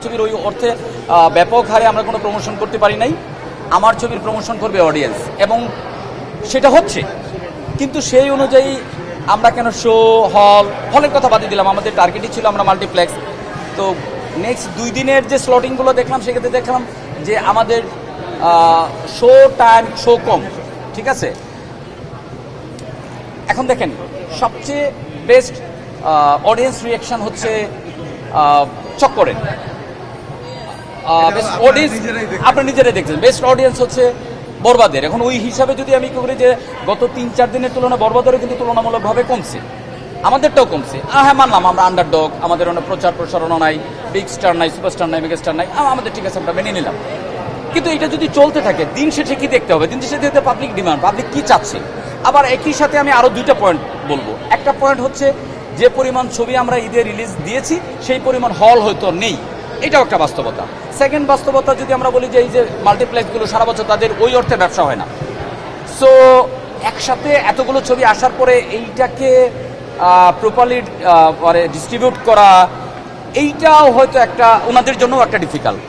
ছবির ওই অর্থে ব্যাপক হারে আমরা কোনো প্রমোশন করতে পারি নাই। আমার ছবির প্রমোশন করবে অডিয়েন্স এবং সেটা হচ্ছে, কিন্তু সেই অনুযায়ী আমরা কেন শো হলের কথা বাদ দিলাম, আমাদের টার্গেটই ছিল আমরা মাল্টিপ্লেক্স। তো নেক্সট 2 দিনের যে স্লটিংগুলো দেখলাম সেক্ষেত্রে দেখলাম যে আমাদের শো কম, ঠিক আছে। এখন দেখেন সবচেয়ে বেস্ট অডিয়েন্স রিয়াকশন হচ্ছে চক্করের, অডিয়েন্স আপনি নিজেরাই দেখছেন। বেস্ট অডিয়েন্স হচ্ছে বরবাদের। এখন ওই হিসাবে যদি আমি করি যে গত 3-4 দিনের তুলনায় বরবাদেরও কিন্তু তুলনামূলকভাবে কমছে, আমাদেরটাও কমছে। হ্যাঁ মানলাম আমরা আন্ডারডগ, আমাদের অনেক প্রচার প্রসারণা নাই, বিগ স্টার নাই, সুপারস্টার নাই, মেগা স্টার নাই, আমাদের ঠিক আছে আমরা মেনে নিলাম। কিন্তু এটা যদি চলতে থাকে দিন শেষে কি দেখতে হবে, দিন শেষে দেখতে পাবলিক ডিমান্ড, পাবলিক কি চাচ্ছে। আবার একই সাথে আমি আরো 2টা পয়েন্ট বলবো। একটা পয়েন্ট হচ্ছে যে পরিমাণ ছবি আমরা ঈদে রিলিজ দিয়েছি সেই পরিমাণ হল হয়তো নেই, এটাও একটা বাস্তবতা। সেকেন্ড বাস্তবতা যদি আমরা বলি যে এই যে মাল্টিপ্লেক্সগুলো সারা বছর তাদের ওই অর্থে ব্যবসা হয় না। সো একসাথে এতগুলো ছবি আসার পরে এইটাকে প্রপারলি ডিস্ট্রিবিউট করা, এইটাও হয়তো একটা ওনাদের জন্য একটা ডিফিকাল্ট।